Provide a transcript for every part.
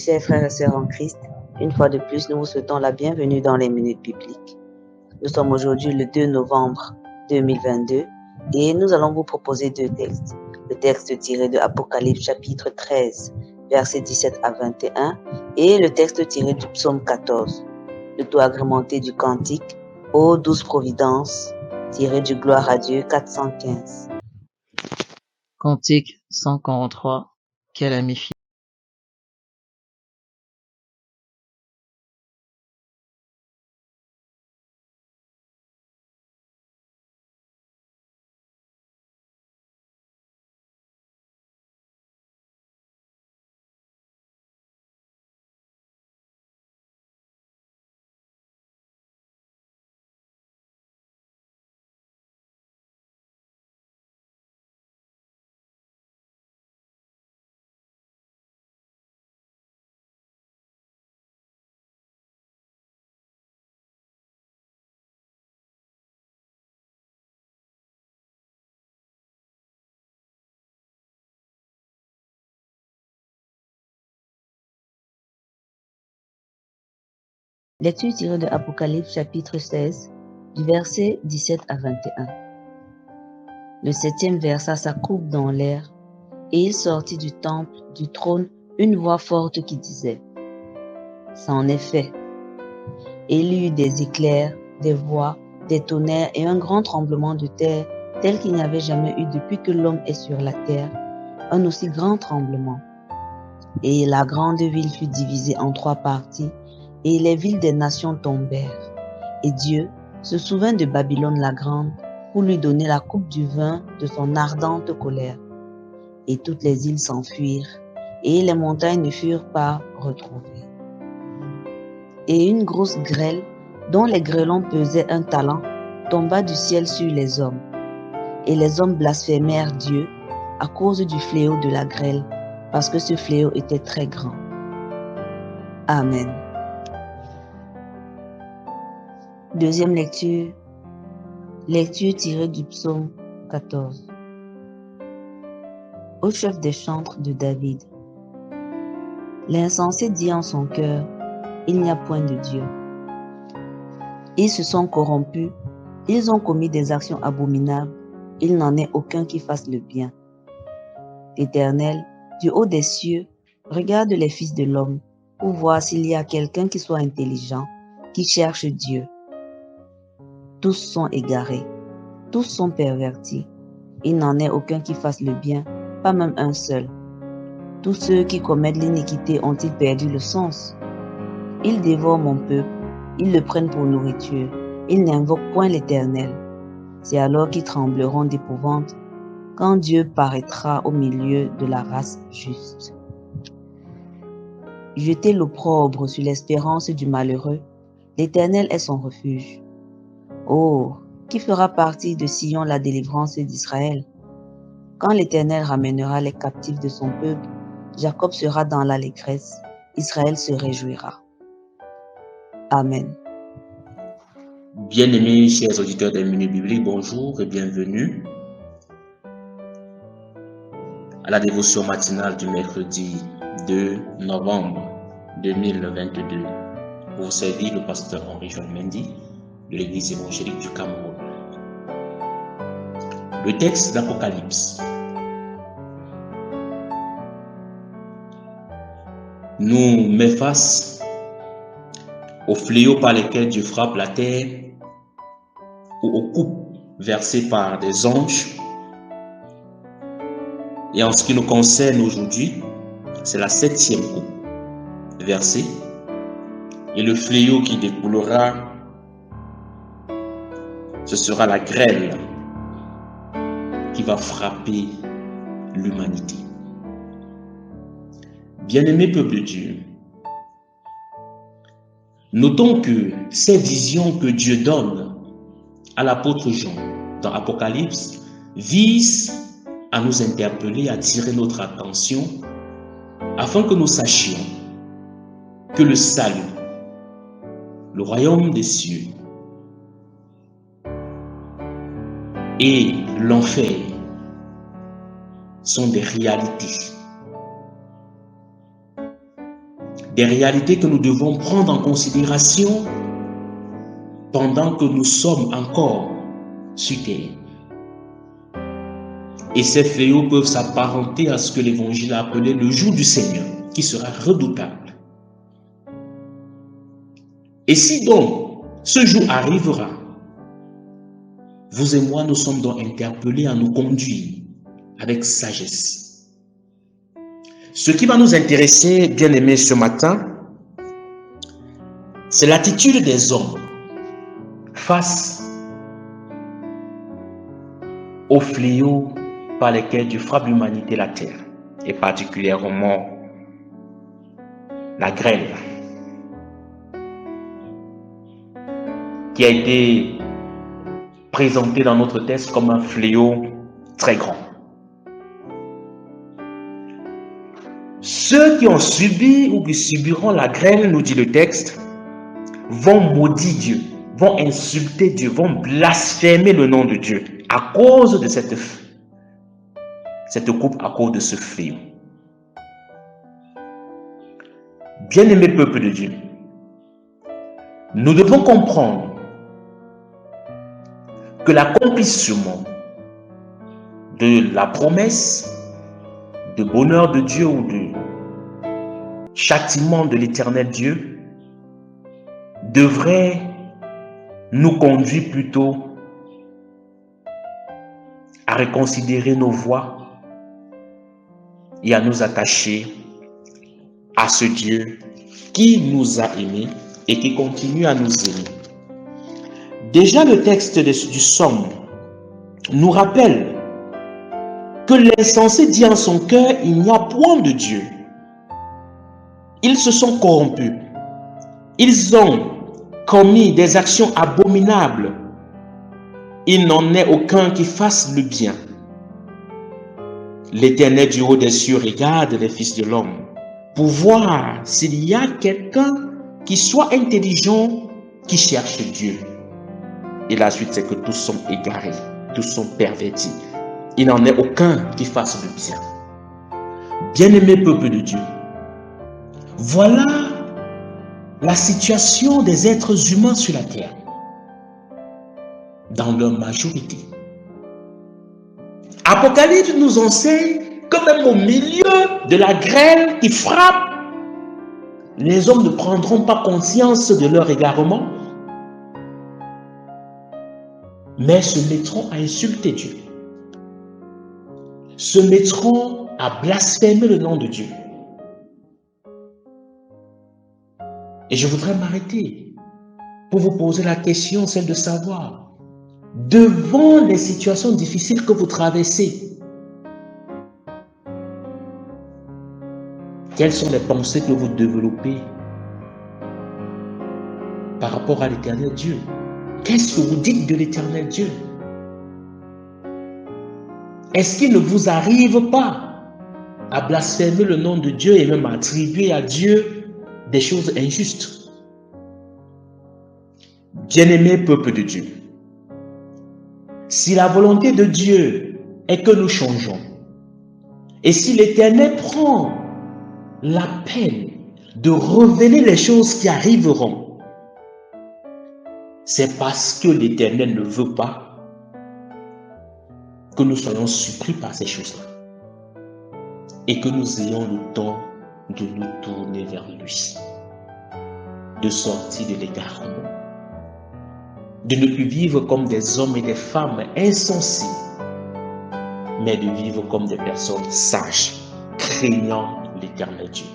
chers frères et sœurs en Christ, une fois de plus, nous vous souhaitons la bienvenue dans les minutes bibliques. Nous sommes aujourd'hui le 2 novembre 2022 et nous allons vous proposer deux textes. Le texte tiré de Apocalypse chapitre 13, versets 17 à 21 et le texte tiré du psaume 14. Le tout agrémenté du cantique Ô douce providence, tiré du Gloire à Dieu 415. Cantique 143, quel ami fidèle. Lecture tirée de Apocalypse chapitre 16, du verset 17 à 21. Le septième versa sa coupe dans l'air, et il sortit du temple, du trône, une voix forte qui disait « Ça en est fait ». Et il y eut des éclairs, des voix, des tonnerres et un grand tremblement de terre, tel qu'il n'y avait jamais eu depuis que l'homme est sur la terre, un aussi grand tremblement. Et la grande ville fut divisée en trois parties, et les villes des nations tombèrent. Et Dieu se souvint de Babylone la grande pour lui donner la coupe du vin de son ardente colère. Et toutes les îles s'enfuirent, et les montagnes ne furent pas retrouvées. Et une grosse grêle, dont les grêlons pesaient un talent, tomba du ciel sur les hommes. Et les hommes blasphémèrent Dieu à cause du fléau de la grêle, parce que ce fléau était très grand. Amen. Deuxième lecture, lecture tirée du psaume 14. Au chef des chantres de David. L'insensé dit en son cœur, il n'y a point de Dieu. Ils se sont corrompus, ils ont commis des actions abominables, il n'en est aucun qui fasse le bien. L'Éternel, du haut des cieux, regarde les fils de l'homme pour voir s'il y a quelqu'un qui soit intelligent, qui cherche Dieu. Tous sont égarés, tous sont pervertis. Il n'en est aucun qui fasse le bien, pas même un seul. Tous ceux qui commettent l'iniquité ont-ils perdu le sens? Ils dévorent mon peuple, ils le prennent pour nourriture, ils n'invoquent point l'Éternel. C'est alors qu'ils trembleront d'épouvante, quand Dieu paraîtra au milieu de la race juste. Jetez l'opprobre sur l'espérance du malheureux, l'Éternel est son refuge. Oh, qui fera partie de Sion la délivrance d'Israël? Quand l'Éternel ramènera les captifs de son peuple, Jacob sera dans l'allégresse, Israël se réjouira. Amen. Bien-aimés chers auditeurs des Minutes Bibliques, bonjour et bienvenue à la dévotion matinale du mercredi 2 novembre 2022. Pour vous servir, le pasteur Henri-Joël Mendy de l'Église évangélique du Cameroun. Le texte d'Apocalypse nous met face aux fléaux par lesquels Dieu frappe la terre ou aux coupes versées par des anges. Et en ce qui nous concerne aujourd'hui, c'est la 7e coupe versée. Et le fléau qui découlera, ce sera la grêle qui va frapper l'humanité. Bien-aimé peuple de Dieu, notons que ces visions que Dieu donne à l'apôtre Jean dans Apocalypse visent à nous interpeller, à attirer notre attention afin que nous sachions que le salut, le royaume des cieux et l'enfer sont des réalités. des réalités que nous devons prendre en considération pendant que nous sommes encore sur terre. Et ces fléaux peuvent s'apparenter à ce que l'Évangile a appelé le jour du Seigneur, qui sera redoutable. Et si donc ce jour arrivera, vous et moi, nous sommes donc interpellés à nous conduire avec sagesse. Ce qui va nous intéresser, bien-aimés, ce matin, c'est l'attitude des hommes face aux fléaux par lesquels Dieu frappe l'humanité et la terre, et particulièrement la grêle, qui a été présentée dans notre texte comme un fléau très grand. Ceux qui ont subi ou qui subiront la grêle, nous dit le texte, vont maudire Dieu, vont insulter Dieu, vont blasphémer le nom de Dieu à cause de cette coupe, à cause de ce fléau. Bien-aimé peuple de Dieu, nous devons comprendre que l'accomplissement de la promesse de bonheur de Dieu ou de châtiment de l'Éternel Dieu devrait nous conduire plutôt à reconsidérer nos voies et à nous attacher à ce Dieu qui nous a aimés et qui continue à nous aimer. Déjà, le texte du psaume nous rappelle que l'insensé dit en son cœur, il n'y a point de Dieu. Ils se sont corrompus. Ils ont commis des actions abominables. Il n'en est aucun qui fasse le bien. L'Éternel du haut des cieux regarde les fils de l'homme pour voir s'il y a quelqu'un qui soit intelligent, qui cherche Dieu. Et la suite, c'est que tous sont égarés, tous sont pervertis. Il n'en est aucun qui fasse le bien. Bien-aimé peuple de Dieu, voilà la situation des êtres humains sur la terre, dans leur majorité. Apocalypse nous enseigne que même au milieu de la grêle qui frappe, les hommes ne prendront pas conscience de leur égarement, mais se mettront à insulter Dieu, se mettront à blasphémer le nom de Dieu. Et je voudrais m'arrêter pour vous poser la question, celle de savoir, devant les situations difficiles que vous traversez, quelles sont les pensées que vous développez par rapport à l'Éternel Dieu? Qu'est-ce que vous dites de l'Éternel Dieu? Est-ce qu'il ne vous arrive pas à blasphémer le nom de Dieu et même à attribuer à Dieu des choses injustes? Bien-aimé peuple de Dieu, si la volonté de Dieu est que nous changeons, et si l'Éternel prend la peine de révéler les choses qui arriveront, c'est parce que l'Éternel ne veut pas que nous soyons surpris par ces choses-là et que nous ayons le temps de nous tourner vers lui, de sortir de l'égarement, de ne plus vivre comme des hommes et des femmes insensés, mais de vivre comme des personnes sages, craignant l'Éternel Dieu.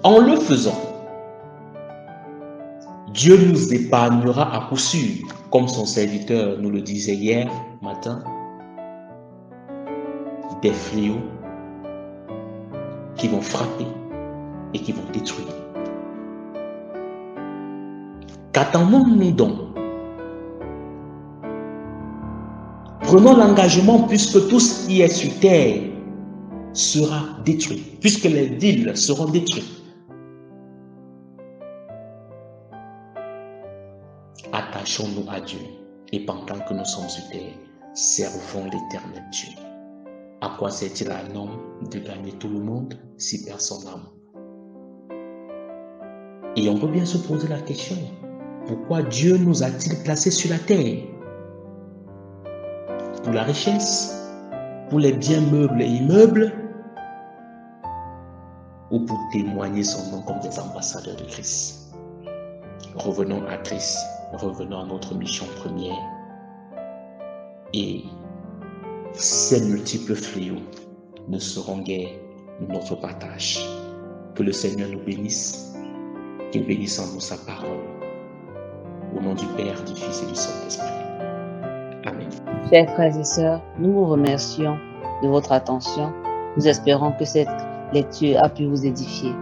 En le faisant, Dieu nous épargnera à coup sûr, comme son serviteur nous le disait hier matin, des fléaux qui vont frapper et qui vont détruire. Qu'attendons-nous donc? Prenons l'engagement, puisque tout ce qui est sur terre sera détruit, puisque les villes seront détruites. Attachons-nous à Dieu et pendant que nous sommes sur terre, servons l'Éternel Dieu. À quoi sert-il à un homme de gagner tout le monde si personne n'aime Et on peut bien se poser la question, pourquoi Dieu nous a-t-il placés sur la terre? Pour la richesse? Pour les biens meubles et immeubles? Ou pour témoigner son nom comme des ambassadeurs de Christ? Revenons à Christ, revenons à notre mission première. Et ces multiples fléaux ne seront guère notre partage. Que le Seigneur nous bénisse, qu'il bénisse en nous sa parole. Au nom du Père, du Fils et du Saint-Esprit. Amen. Chers frères et sœurs, nous vous remercions de votre attention. Nous espérons que cette lecture a pu vous édifier.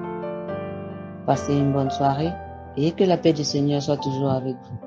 Passez une bonne soirée et que la paix du Seigneur soit toujours avec vous.